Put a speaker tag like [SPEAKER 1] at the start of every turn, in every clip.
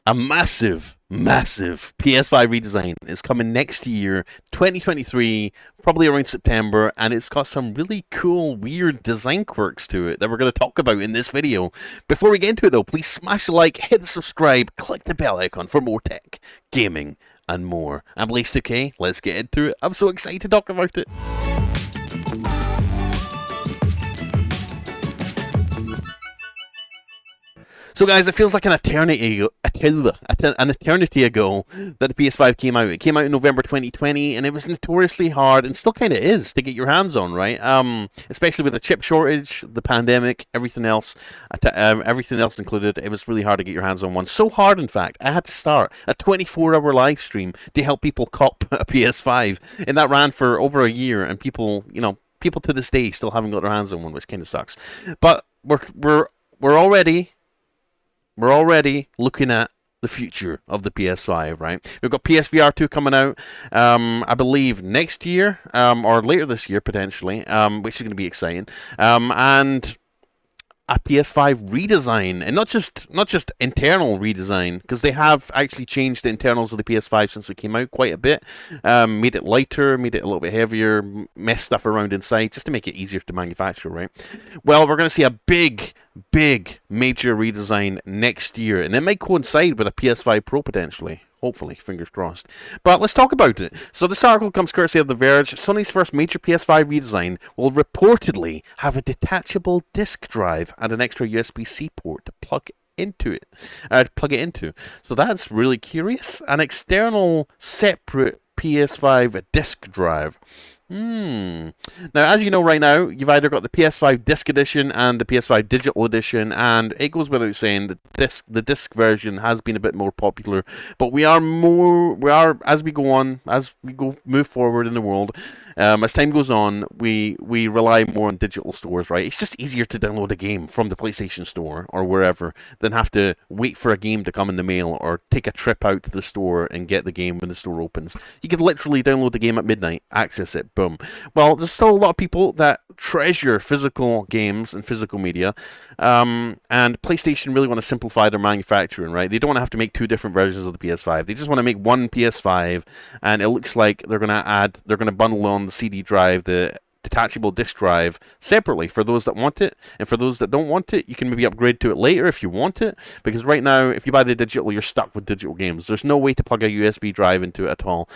[SPEAKER 1] A massive, massive PS5 redesign is coming next year, 2023, probably around September, and it's got some really cool, weird design quirks to it that we're going to talk about in this video. Before we get into it, though, please smash the like, hit the subscribe, click the bell icon for more tech, gaming, and more. I'm Blaze2K. Let's get into it. I'm so excited to talk about it. So, guys, it feels like an eternity ago, an eternity ago that the PS5 came out. It came out in November 2020, and it was notoriously hard, and still kind of is, to get your hands on, right? Especially with the chip shortage, the pandemic, everything else included. It was really hard to get your hands on one. So hard, in fact, I had to start a 24-hour live stream to help people cop a PS5, and that ran for over a year. And people to this day still haven't got their hands on one, which kind of sucks. But we're already looking at the future of the PS5, right? We've got PSVR 2 coming out, I believe, next year, or later this year, potentially, which is going to be exciting. And a PS5 redesign, and not just internal redesign, because they have actually changed the internals of the PS5 since it came out quite a bit. Made it lighter, made it a little bit heavier, messed stuff around inside just to make it easier to manufacture, right? Well, we're going to see a big major redesign next year, and it might coincide with a PS5 Pro potentially. Hopefully, fingers crossed. But let's talk about it. So this article comes courtesy of The Verge. Sony's first major PS5 redesign will reportedly have a detachable disk drive and an extra USB-C port to plug it into. So that's really curious. An external separate PS5 disk drive. Now, as you know right now, you've either got the PS5 Disc Edition and the PS5 Digital Edition, and it goes without saying that the disc version has been a bit more popular. But we are as we go on, move forward in the world, as time goes on, we rely more on digital stores, right? It's just easier to download a game from the PlayStation Store or wherever than have to wait for a game to come in the mail or take a trip out to the store and get the game when the store opens. You could literally download the game at midnight, access it, boom. Well, there's still a lot of people that treasure physical games and physical media, and PlayStation really want to simplify their manufacturing, right? They don't want to have to make two different versions of the PS5. They just want to make one PS5, and it looks like they're going to bundle on the CD drive, the detachable disk drive separately for those that want it, and for those that don't want it, you can maybe upgrade to it later if you want it, because right now if you buy the digital, you're stuck with digital games. There's no way to plug a USB drive into it at all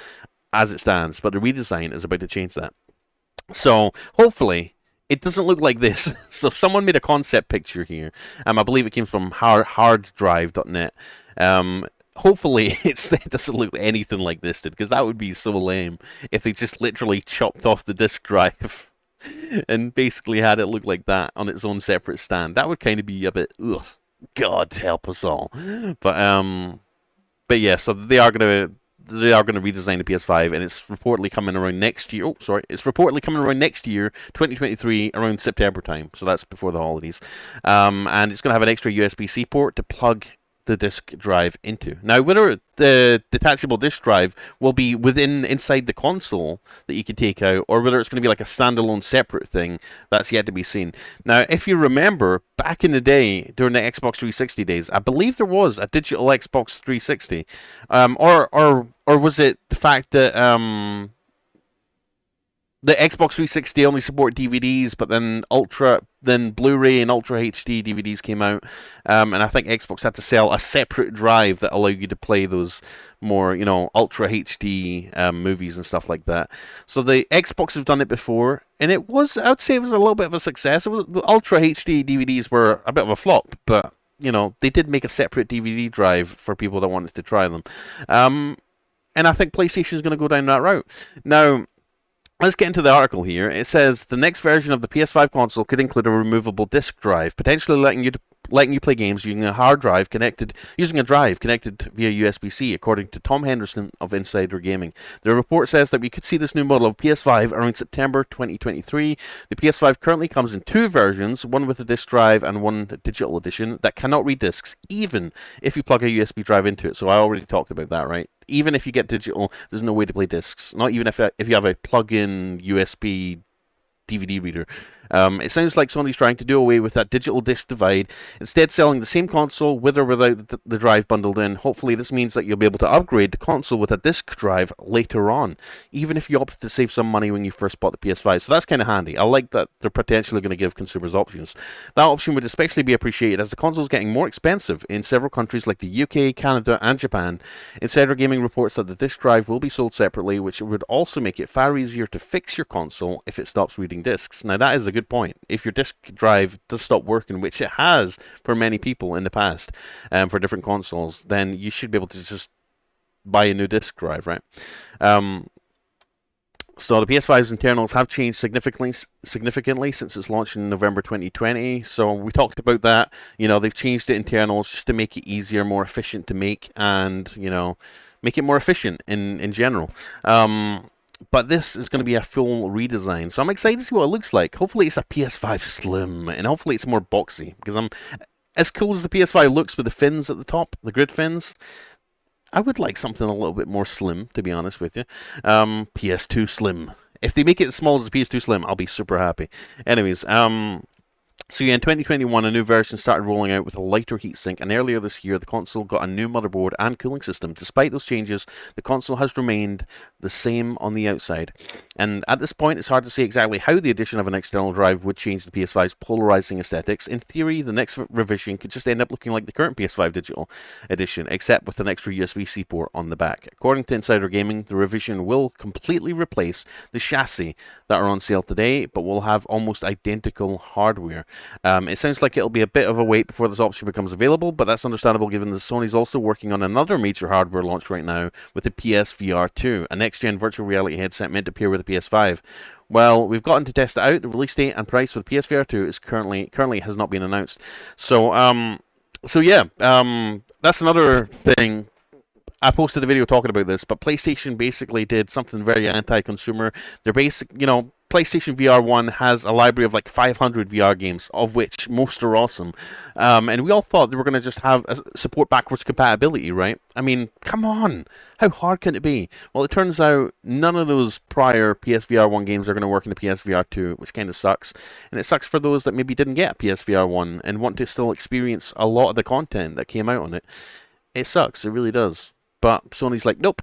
[SPEAKER 1] as it stands, but the redesign is about to change that. So hopefully it doesn't look like this. So someone made a concept picture here. I believe it came from harddrive.net. Hopefully it doesn't look anything like this did, because that would be so lame if they just literally chopped off the disk drive and basically had it look like that on its own separate stand. That would kind of be a bit, ugh, God help us all. But yeah, so they are going to redesign the PS5, and it's reportedly coming around next year. Oh, sorry, it's reportedly coming around next year, 2023, around September time. So that's before the holidays. And it's going to have an extra USB-C port to plug the disk drive into. Now, whether the detachable disk drive will be inside the console that you can take out, or whether it's going to be like a standalone separate thing, that's yet to be seen. Now, if you remember, back in the day, during the Xbox 360 days, I believe there was a digital Xbox 360. Or was it the fact that the Xbox 360 only support DVDs, but then Blu-ray and Ultra HD DVDs came out, and I think Xbox had to sell a separate drive that allowed you to play those more, Ultra HD movies and stuff like that. So the Xbox have done it before, and I would say it was a little bit of a success. The Ultra HD DVDs were a bit of a flop, but they did make a separate DVD drive for people that wanted to try them. And I think PlayStation is going to go down that route. Now, let's get into the article here. It says the next version of the PS5 console could include a removable disk drive, potentially letting you play games using a drive connected via USB-C, according to Tom Henderson of Insider Gaming. The report says that we could see this new model of PS5 around September 2023. The PS5 currently comes in two versions, one with a disk drive and one digital edition that cannot read discs, even if you plug a USB drive into it. So I already talked about that, right? Even if you get digital, there's no way to play discs. Not even if you have a plug-in USB DVD reader. It sounds like Sony's trying to do away with that digital disc divide, instead selling the same console with or without the drive bundled in. Hopefully this means that you'll be able to upgrade the console with a disc drive later on, even if you opted to save some money when you first bought the PS5. So that's kind of handy. I like that they're potentially going to give consumers options. That option would especially be appreciated as the console is getting more expensive in several countries like the UK, Canada, and Japan. Insider Gaming reports that the disc drive will be sold separately, which would also make it far easier to fix your console if it stops reading discs. Now, that is a good point. If your disc drive does stop working, which it has for many people in the past, for different consoles, then you should be able to just buy a new disc drive, right? So the PS5's internals have changed significantly since its launch in November 2020. So we talked about that. They've changed the internals just to make it easier, more efficient to make, and make it more efficient in general. But this is going to be a full redesign, so I'm excited to see what it looks like. Hopefully it's a PS5 Slim, and hopefully it's more boxy, because I'm as cool as the PS5 looks with the fins at the top, the grid fins. I would like something a little bit more slim, to be honest with you. PS2 Slim. If they make it as small as the PS2 Slim, I'll be super happy. Anyways, so yeah, in 2021, a new version started rolling out with a lighter heatsink, and earlier this year, the console got a new motherboard and cooling system. Despite those changes, the console has remained the same on the outside. And at this point, it's hard to say exactly how the addition of an external drive would change the PS5's polarizing aesthetics. In theory, the next revision could just end up looking like the current PS5 Digital Edition, except with an extra USB-C port on the back. According to Insider Gaming, the revision will completely replace the chassis that are on sale today, but will have almost identical hardware. It sounds like it'll be a bit of a wait before this option becomes available, but that's understandable given that Sony's also working on another major hardware launch right now with the PSVR 2, a next-gen virtual reality headset meant to pair with the PS5. Well, we've gotten to test it out. The release date and price for the PSVR 2 is currently has not been announced. So yeah, that's another thing. I posted a video talking about this, but PlayStation basically did something very anti-consumer. They're PlayStation VR 1 has a library of like 500 VR games, of which most are awesome. And we all thought they were going to just have support backwards compatibility, right? I mean, come on. How hard can it be? Well, it turns out none of those prior PSVR 1 games are going to work in the PSVR 2, which kind of sucks. And it sucks for those that maybe didn't get a PSVR 1 and want to still experience a lot of the content that came out on it. It sucks. It really does. But Sony's like, nope.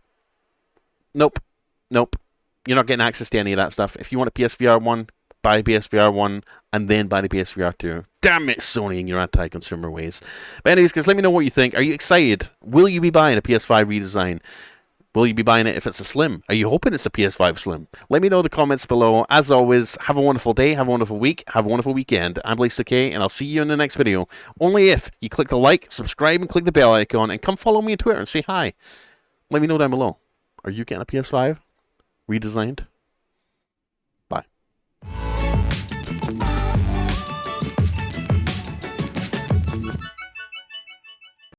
[SPEAKER 1] You're not getting access to any of that stuff. If you want a PSVR 1, buy PSVR 1, and then buy the PSVR 2. Damn it, Sony, and your anti-consumer ways. But anyways, guys, let me know what you think. Are you excited? Will you be buying a PS5 redesign? Will you be buying it if it's a Slim? Are you hoping it's a PS5 Slim? Let me know in the comments below. As always, have a wonderful day, have a wonderful week, have a wonderful weekend. I'm Blaze2K, and I'll see you in the next video. Only if you click the like, subscribe, and click the bell icon, and come follow me on Twitter and say hi. Let me know down below. Are you getting a PS5 redesigned?